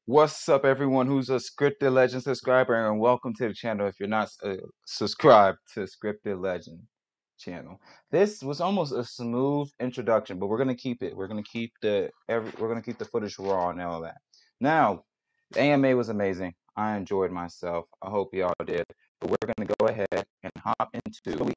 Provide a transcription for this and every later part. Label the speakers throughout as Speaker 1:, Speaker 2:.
Speaker 1: What's up, everyone who's a Scripted Legend subscriber, and welcome to the channel if you're not subscribed to Scripted Legend channel. This was almost a smooth introduction, but we're gonna keep it. We're gonna keep the footage raw and all that. Now, the AMA was amazing. I enjoyed myself. I hope y'all did. But we're gonna go ahead and hop into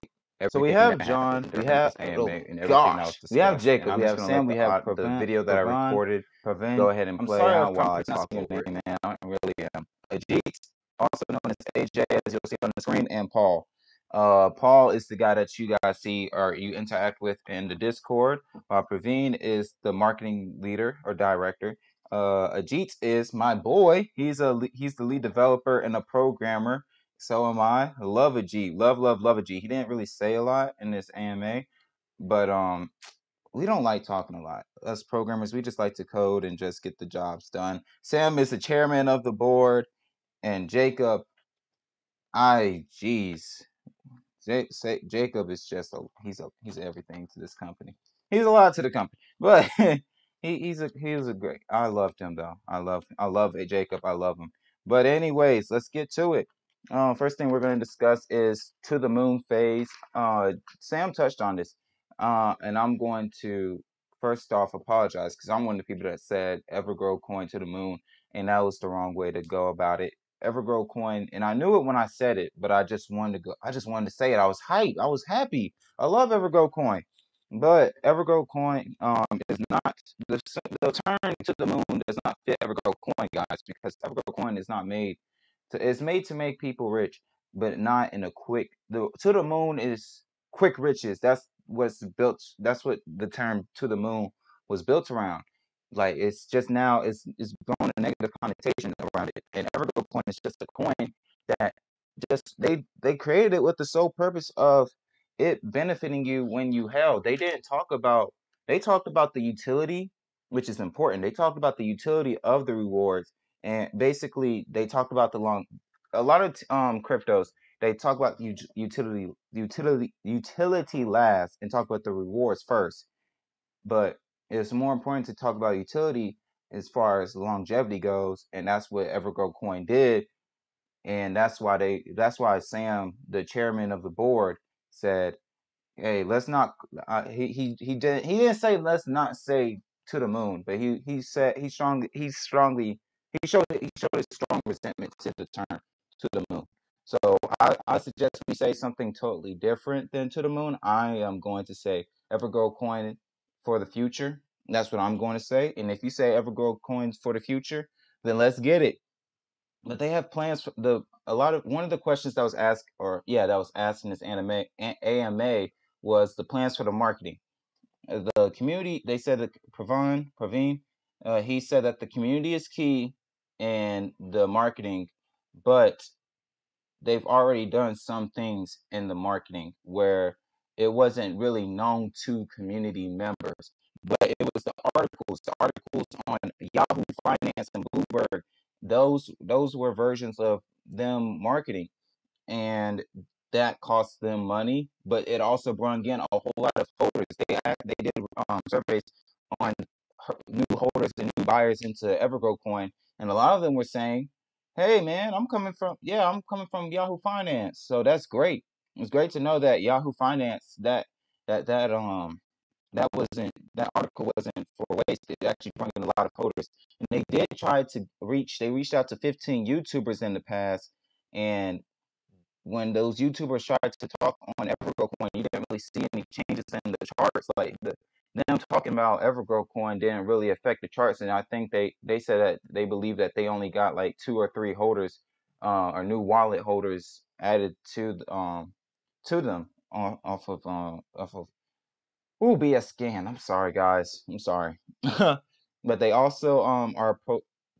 Speaker 2: So we
Speaker 1: everything
Speaker 2: have
Speaker 1: that
Speaker 2: John,
Speaker 1: happened
Speaker 2: we
Speaker 1: during
Speaker 2: have,
Speaker 1: this AMA
Speaker 2: oh
Speaker 1: and everything that was
Speaker 2: gosh, we have
Speaker 1: discussed. And
Speaker 2: Jacob,
Speaker 1: I'm
Speaker 2: we
Speaker 1: just
Speaker 2: have
Speaker 1: gonna let
Speaker 2: Sam, we have
Speaker 1: the video that I recorded
Speaker 2: Pravin.
Speaker 1: go ahead and
Speaker 2: I'm
Speaker 1: play
Speaker 2: sorry
Speaker 1: out
Speaker 2: if I'm
Speaker 1: while I talk
Speaker 2: pronouncing
Speaker 1: over
Speaker 2: your
Speaker 1: it.
Speaker 2: name, man.
Speaker 1: I really am. Ajit, also known as AJ, as you'll see on the screen, and Paul. Paul is the guy that you guys see or you interact with in the Discord, while Praveen is the marketing leader or director. Ajit is my boy. He's the lead developer and a programmer. So am I. Love Ajit. Love Ajit. He didn't really say a lot in this AMA, but we don't like talking a lot. Us programmers, we just like to code and just get the jobs done. Sam is the chairman of the board, and Jacob, geez, Jacob is just he's everything to this company. He's a lot to the company, but he's a great. I loved him though. I love Jacob. I love him. But anyways, let's get to it. First thing we're going to discuss is to the moon phase. Sam touched on this, and I'm going to first off apologize because I'm one of the people that said EverGrowCoin to the moon, and that was the wrong way to go about it. EverGrowCoin, and I knew it when I said it, but I just wanted to go. I just wanted to say it. I was hyped. I was happy. I love EverGrowCoin, but EverGrowCoin is not the turn to the moon does not fit EverGrowCoin, guys, because EverGrowCoin is not made to. It's made to make people rich, but not in a quick. The to the moon is quick riches. That's what's built. That's what the term to the moon was built around. Like it's just now it's grown a negative connotation around it. And EverGrow coin is just a coin that just they created it with the sole purpose of it benefiting you when you held. They didn't talk about they talked about the utility, which is important. They talked about the utility of the rewards, and basically they talked about the long a lot of cryptos they talk about utility last and talk about the rewards first, but it's more important to talk about utility as far as longevity goes, and that's what EverGrowCoin did, and that's why Sam, the chairman of the board, said, "Hey, let's not." He didn't say let's not say to the moon, but he said he showed a strong resentment to the term to the moon. So I suggest we say something totally different than to the moon. I am going to say EverGrow coin for the future. That's what I'm going to say. And if you say EverGrow coins for the future, then let's get it. But they have plans for one of the questions that was asked, or yeah, that was asked in this AMA was the plans for the marketing. The community, they said that Praveen, he said that the community is key in the marketing, but they've already done some things in the marketing where it wasn't really known to community members, but it was the articles on Yahoo Finance and Bloomberg. Those were versions of them marketing, and that cost them money, but it also brought in a whole lot of holders. They did surveys on new holders and new buyers into EverGrowCoin, and a lot of them were saying, "Hey, man, I'm coming from Yahoo Finance." So that's great. It's great to know that Yahoo Finance that article wasn't for waste. It actually brought in a lot of holders, and they reached out to 15 YouTubers in the past, and when those YouTubers tried to talk on EverGrowCoin, you didn't really see any changes in the charts. Like them talking about EverGrowCoin didn't really affect the charts, and I think they said that they believe that they only got like 2 or 3 holders, or new wallet holders added to them off of ooh, be a scam. I'm sorry, guys. I'm sorry. But they also are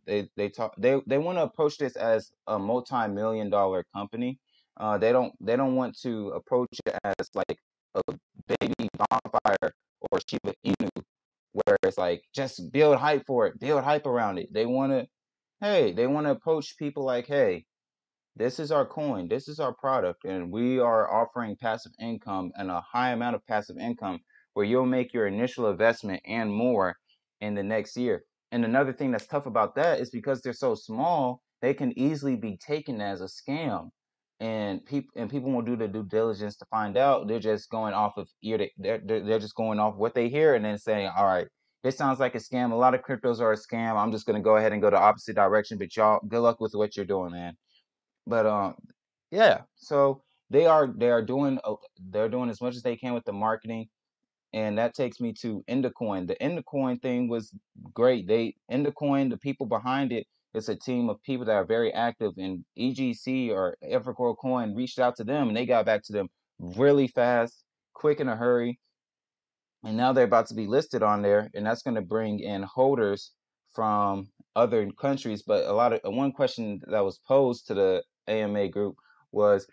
Speaker 1: they want to approach this as a multi-million-dollar company. They don't want to approach it as like a baby bonfire or Shiba Inu, where it's like just build hype for it, build hype around it. They want to approach people like, hey, this is our coin, this is our product, and we are offering passive income and a high amount of passive income where you'll make your initial investment and more in the next year. And another thing that's tough about that is because they're so small, they can easily be taken as a scam. And people won't do the due diligence to find out. They're just going off of they're just going off what they hear and then saying, all right, this sounds like a scam. A lot of cryptos are a scam. I'm just gonna go ahead and go the opposite direction. But y'all, good luck with what you're doing, man. But yeah. So they are doing they're doing as much as they can with the marketing, and that takes me to Endocoin. The Endocoin thing was great. Endocoin, the people behind it, it's a team of people that are very active. And EGC or EverGrowCoin reached out to them, and they got back to them really fast, quick in a hurry. And now they're about to be listed on there, and that's going to bring in holders from other countries. But a lot of one question that was posed to the AMA group was,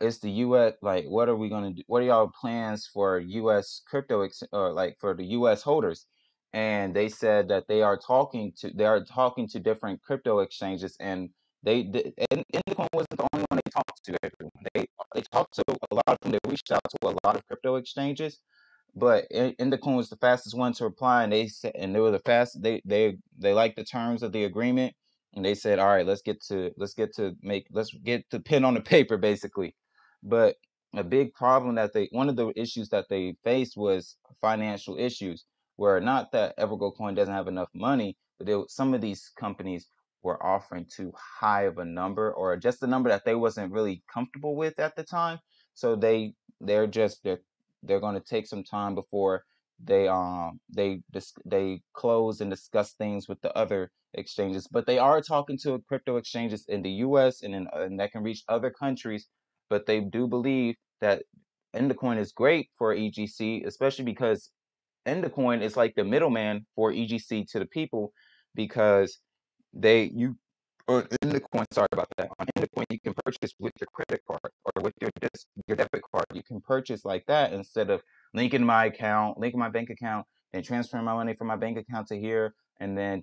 Speaker 1: it's the US, like, what are we going to do? What are y'all plans for US or like for the US holders? And they said that they are talking to different crypto exchanges, and and Indicoin wasn't the only one they talked to. They talked to a lot of them. They reached out to a lot of crypto exchanges, but Indicoin was the fastest one to reply, and they said, and they were the fast. They liked the terms of the agreement, and they said, all right, let's get to pen on the paper, basically. But a big problem one of the issues that they faced was financial issues, where not that EverGrowCoin doesn't have enough money, but some of these companies were offering too high of a number, or just a number that they wasn't really comfortable with at the time. So they're going to take some time before they close and discuss things with the other exchanges. But they are talking to crypto exchanges in the US, and that can reach other countries. But they do believe that Endocoin is great for EGC, especially because Endocoin is like the middleman for EGC to the people, because they you or in the coin, sorry about that. On Endocoin, you can purchase with your credit card or with your debit card. You can purchase like that instead of linking my bank account, and transferring my money from my bank account to here, and then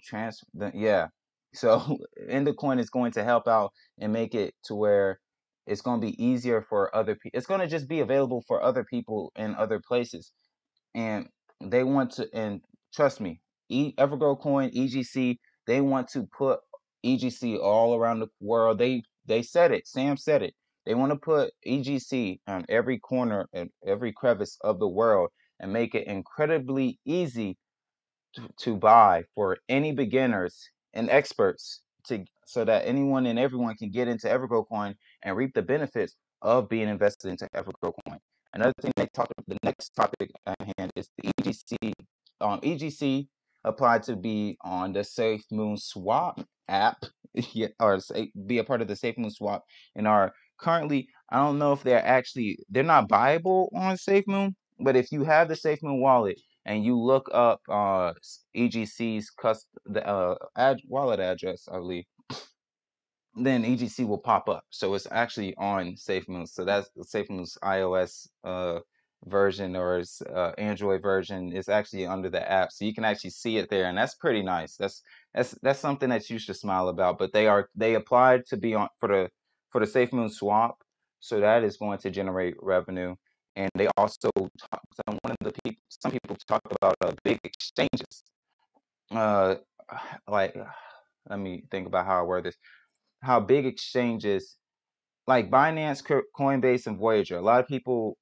Speaker 1: yeah. So Endocoin is going to help out and make it to where it's going to be easier for other people. It's going to just be available for other people in other places, and they want to. And trust me, EverGrowCoin, EGC, they want to put EGC all around the world. They said it. Sam said it. They want to put EGC on every corner and every crevice of the world, and make it incredibly easy to buy for any beginners and experts, so that anyone and everyone can get into EverGrowCoin and reap the benefits of being invested into EverGrowCoin. Another thing the next topic at hand is the EGC. EGC applied to be on the SafeMoon Swap app, yeah, or be a part of the SafeMoon Swap, and are currently, I don't know if they're not buyable on SafeMoon, but if you have the SafeMoon wallet and you look up EGC's wallet address, I believe, then EGC will pop up. So it's actually on SafeMoon. So that's SafeMoon's iOS version, or its Android version. It's actually under the app, so you can actually see it there, and that's pretty nice. That's something that you should smile about. But they applied to be on for the SafeMoon swap, so that is going to generate revenue. And they also some people talk about big exchanges. Uh, like, let me think about how I word this. How big exchanges like Binance, Coinbase, and Voyager. A lot of people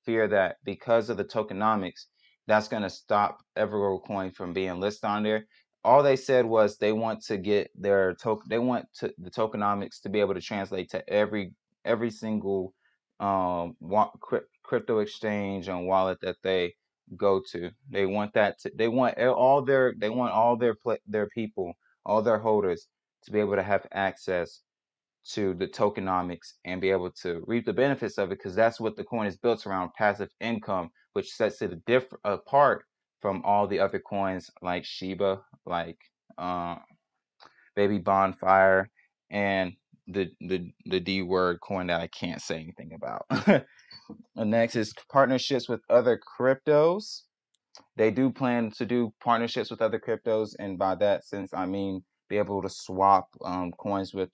Speaker 1: fear that because of the tokenomics, that's going to stop EverGrowCoin from being listed on there. All they said was they want to get the tokenomics to be able to translate to every single crypto exchange and wallet that they go to. They want all their people, all their holders, to be able to have access to the tokenomics and be able to reap the benefits of it, because that's what the coin is built around: passive income, which sets it apart from all the other coins like Shiba, like uh, Baby Bonfire, and the D word coin that I can't say anything about. And next is partnerships with other cryptos. They do plan to do partnerships with other cryptos, and by that sense, I mean be able to swap coins with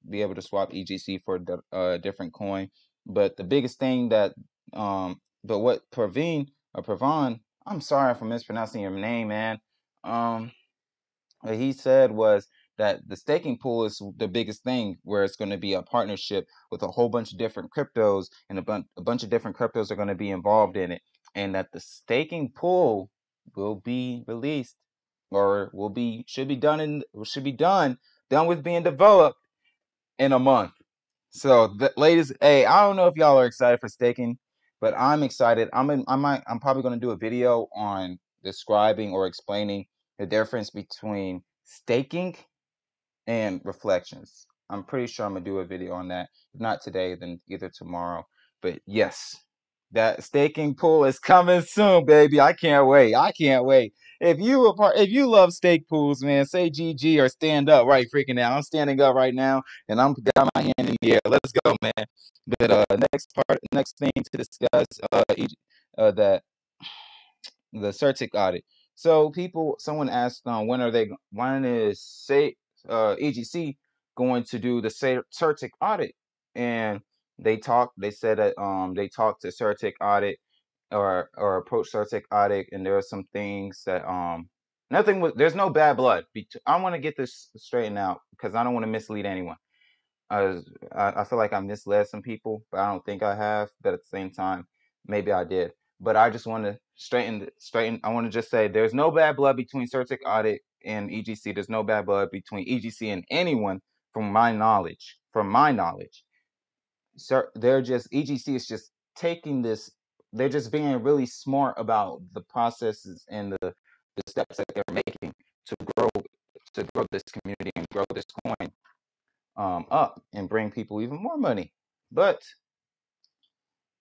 Speaker 1: be able to swap EGC for the different coin. But the biggest thing that but what Praveen or Pravan, I'm sorry for mispronouncing your name, man. Um, what he said was that the staking pool is the biggest thing, where it's going to be a partnership with a whole bunch of different cryptos, and a bunch of different cryptos are going to be involved in it, and that the staking pool will be released, or should be done with being developed in a month. So, ladies, hey, I don't know if y'all are excited for staking, but I'm excited. I'm probably going to do a video on describing or explaining the difference between staking and reflections. I'm pretty sure I'm gonna do a video on that. If not today, then either tomorrow. But yes, that staking pool is coming soon, baby. I can't wait. I can't wait. If you love stake pools, man, say GG or stand up right freaking now. I'm standing up right now, and I'm got my hand in the air. Let's go, man. But next thing to discuss, that the CerTic audit. So someone asked, when is EGC going to do the CerTic audit? And they said that they talked to CerTic audit, or approach CerTic audit, and there are some things that there's no bad blood. I want to get this straightened out because I don't want to mislead anyone. I feel like I misled some people, but I don't think I have. But at the same time, maybe I did. But I just want to straighten. I want to just say there's no bad blood between CerTic Audit and EGC. There's no bad blood between EGC and anyone, from my knowledge. From my knowledge, they're just EGC is just taking this. They're just being really smart about the processes and the steps that they're making to grow this community and grow this coin up and bring people even more money. But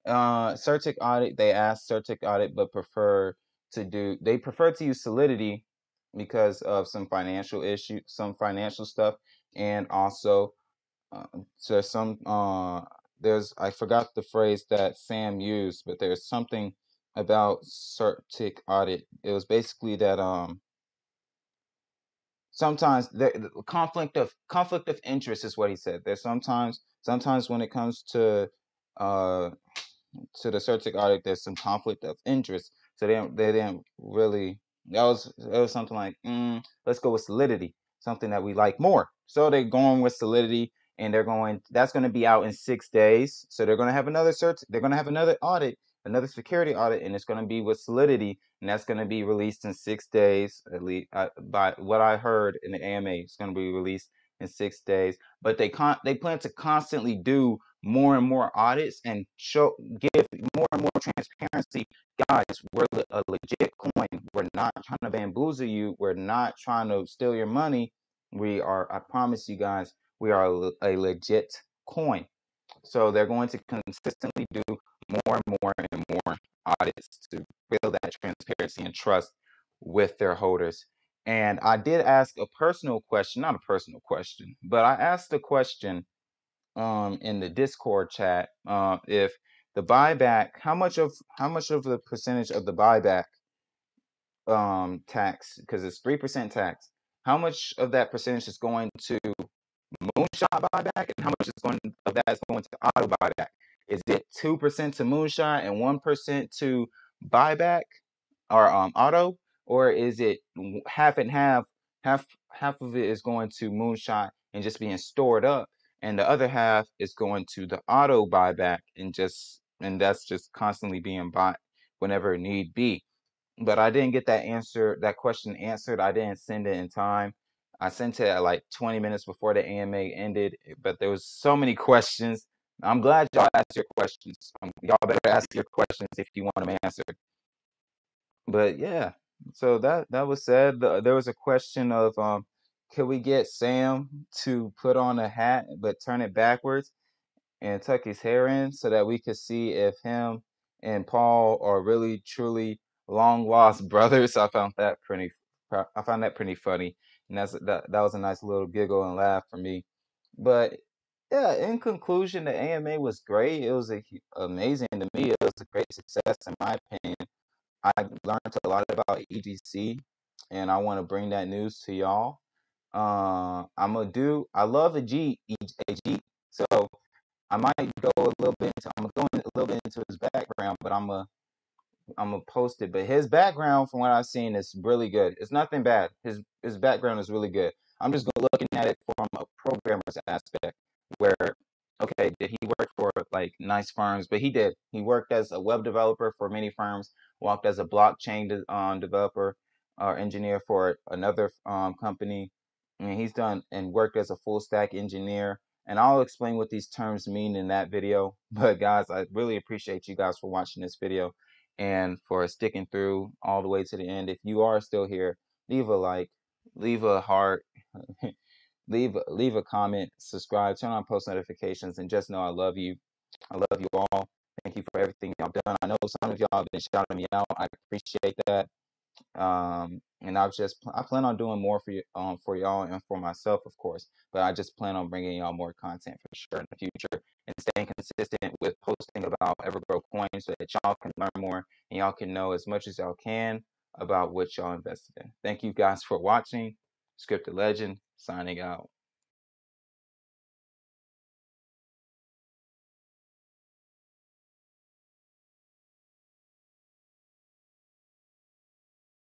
Speaker 1: CerTic Audit, they asked CerTic Audit, but they prefer to use Solidity because of some financial stuff, and also so there's I forgot the phrase that Sam used, but there's something about CerTic Audit. It was basically that sometimes the conflict of interest is what he said. There's sometimes when it comes uh to the CerTic audit, there's some conflict of interest. So they didn't really. That was something like, let's go with Solidity, something that we like more. So they're going with Solidity, and that's going to be out in 6 days. So they're going to have another they're going to have another audit, another security audit, and it's going to be with Solidity, and that's going to be released in 6 days, at least by what I heard in the AMA. It's going to be released in 6 days, but they plan to constantly do more and more audits and give more and more transparency. Guys, we're a legit coin. We're not trying to bamboozle you. We're not trying to steal your money. I promise you guys, we are a legit coin. So they're going to consistently do more and more and more audits to build that transparency and trust with their holders. And I did ask a personal question, not a personal question, but I asked a question in the Discord chat, if the buyback, how much of the percentage of the buyback tax, because it's 3% tax, how much of that percentage is going to moonshot buyback, and how much of that is going to auto buyback? Is it 2% to moonshot and 1% to buyback, or auto, or is it half and half? Half of it is going to moonshot and just being stored up, and the other half is going to the auto buyback, and that's just constantly being bought whenever need be. But I didn't get that question answered. I didn't send it in time. I sent it at like 20 minutes before the AMA ended, but there was so many questions. I'm glad y'all asked your questions. Y'all better ask your questions if you want them answered. But yeah, so that was said. There was a question of, can we get Sam to put on a hat but turn it backwards and tuck his hair in, so that we could see if him and Paul are really truly long lost brothers. I found that pretty funny, and that was a nice little giggle and laugh for me. But yeah, in conclusion, the AMA was great. It was amazing to me. It was a great success in my opinion. I learned a lot about EGC, and I want to bring that news to y'all. I love a G, so I might go a little bit into, I'm going a little bit into his background, but I'm gonna gonna post it. But his background, from what I've seen, is really good. It's nothing bad. His background is really good. I'm just looking at it from a programmer's aspect, where okay, did he work for like nice firms? But he did. He worked as a web developer for many firms. Worked as a blockchain developer or engineer for another company. And he's done and worked as a full stack engineer. And I'll explain what these terms mean in that video. But guys, I really appreciate you guys for watching this video and for sticking through all the way to the end. If you are still here, leave a like, leave a heart, leave a comment, subscribe, turn on post notifications, and just know I love you. I love you all. Thank you for everything y'all done. I know some of y'all have been shouting me out. I appreciate that. And I plan on doing more for y'all and for myself, of course. But I just plan on bringing y'all more content for sure in the future and staying consistent with posting about EverGrowCoin so that y'all can learn more and y'all can know as much as y'all can about what y'all invested in. Thank you guys for watching. Scripted Legend signing out.